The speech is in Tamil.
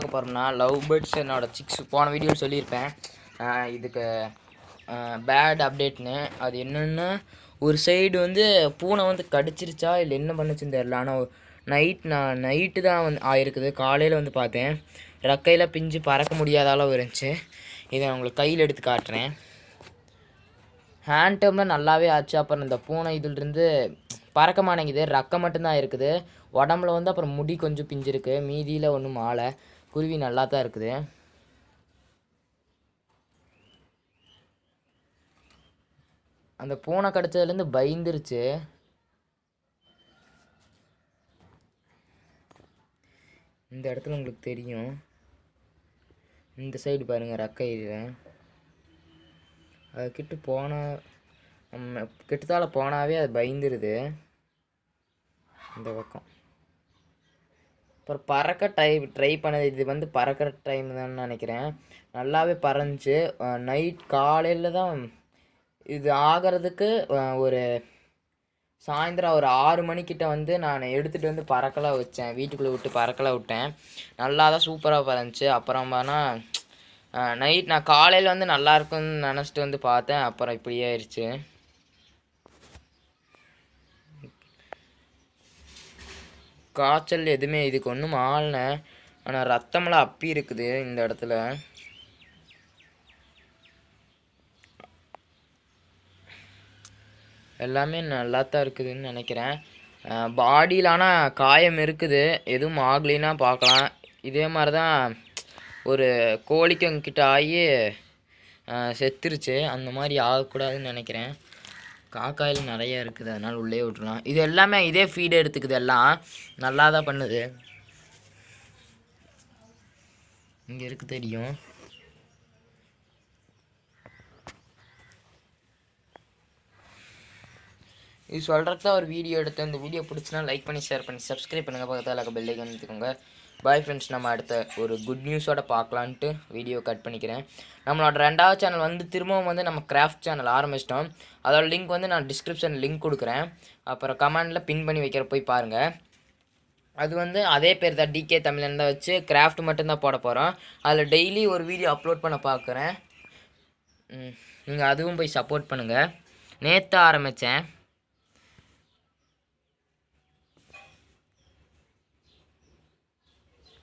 பார்க்க போகிறோம்னா லவ் பேர்ட்ஸ் என்னோட சிக்ஸ் போன வீடியோவில் சொல்லியிருப்பேன். இதுக்கு பேட் அப்டேட்னு. அது என்னென்னா ஒரு சைடு வந்து பூனை வந்து கடிச்சிருச்சா இல்லை என்ன பண்ணுச்சுன்னு தெரில. ஆனால் நைட்டு தான் வந்து ஆயிருக்குது. காலையில் வந்து பார்த்தேன் ரெக்கையில் பிஞ்சு பறக்க முடியாத அளவு இருந்துச்சு. இதை நான் உங்களுக்கு கையில் எடுத்து காட்டுறேன். ஹேண்ட் டேர்மில் நல்லாவே ஆச்சு. அப்புறம் இந்த பூனை இதிலிருந்து பறக்க மாட்டேங்குது, ரெக்கை மட்டும்தான் இருக்குது. உடம்புல வந்து அப்புறம் முடி கொஞ்சம் பிஞ்சிருக்கு, மீதியில் ஒன்றும் ஆளை. குருவி நல்லா தான் இருக்குது. அந்த பூனை கடிச்சதுலேருந்து பயந்துருச்சு. இந்த இடத்துல உங்களுக்கு தெரியும், இந்த சைடு பாருங்கள் ரெக்கை. அது கிட்ட கிட்டத்தால போனாவே அது பயந்துருது இந்த பக்கம். அப்புறம் பறக்க ட்ரை பண்ணது. இது வந்து பறக்கிற டைம் தான் நினைக்கிறேன். நல்லாவே பறந்துச்சு. நைட் காலையில் தான் இது ஆகிறதுக்கு ஒரு சாயந்தரம் ஒரு 6 மணிக்கிட்ட வந்து நான் எடுத்துகிட்டு வந்து பறக்கலாம் வச்சேன். வீட்டுக்குள்ளே விட்டு பறக்கலாம் விட்டேன். நல்லா தான் சூப்பராக பறந்துச்சு. அப்புறம் நைட் நான் காலையில் வந்து நல்லா இருக்குன்னு நினச்சிட்டு வந்து பார்த்தேன். அப்புறம் இப்படியே ஆயிடுச்சு. காய்ச்சல் எதுவுமே இதுக்கு ஒன்றும் ஆளன. ஆனால் ரத்தமெல்லாம் அப்பி இருக்குது இந்த இடத்துல. எல்லாமே நல்லா தான் இருக்குதுன்னு நினைக்கிறேன். பாடியில் ஆனால் காயம் இருக்குது, எதுவும் ஆகலைன்னா பார்க்கலாம். இதே மாதிரி தான் ஒரு கோழிக்கு அங்கிட்ட ஆகி செத்துருச்சு. அந்த மாதிரி ஆகக்கூடாதுன்னு நினைக்கிறேன். காக்காயில் நிறைய இருக்குது, அதனால் உள்ளே விட்டுலாம். இது எல்லாமே இதே ஃபீடு எடுத்துக்குது, எல்லாம் நல்லா தான் பண்ணுது. இங்கே இருக்கு தெரியும். இது சொல்கிறதுக்கு தான் ஒரு வீடியோ எடுத்தேன். இந்த வீடியோ பிடிச்சினா லைக் பண்ணி ஷேர் பண்ணி சப்ஸ்கிரைப் பண்ணுங்கள். பக்கத்தில் பெல் ஐக்கான் எடுத்துக்கோங்க. பாய் ஃப்ரெண்ட்ஸ், நம்ம அடுத்த ஒரு குட் நியூஸோட பார்க்கலான்ட்டு வீடியோ கட் பண்ணிக்கிறேன். நம்மளோட 2வது சேனல் வந்து திரும்பவும் வந்து நம்ம கிராஃப்ட் சேனல் ஆரம்பிச்சிட்டோம். அதோட லிங்க் வந்து நான் டிஸ்கிரிப்ஷனில் லிங்க் கொடுக்குறேன். அப்புறம் கமெண்டில் பின் பண்ணி வைக்கிற போய் பாருங்கள். அது வந்து அதே பேர் தான், டிகே தமிழன் தான் வச்சு கிராஃப்ட் மட்டும்தான் போட போகிறோம். அதில் டெய்லி ஒரு வீடியோ அப்லோட் பண்ண பார்க்குறேன். நீங்கள் அதுவும் போய் சப்போர்ட் பண்ணுங்கள். நேற்று ஆரம்பித்தேன்.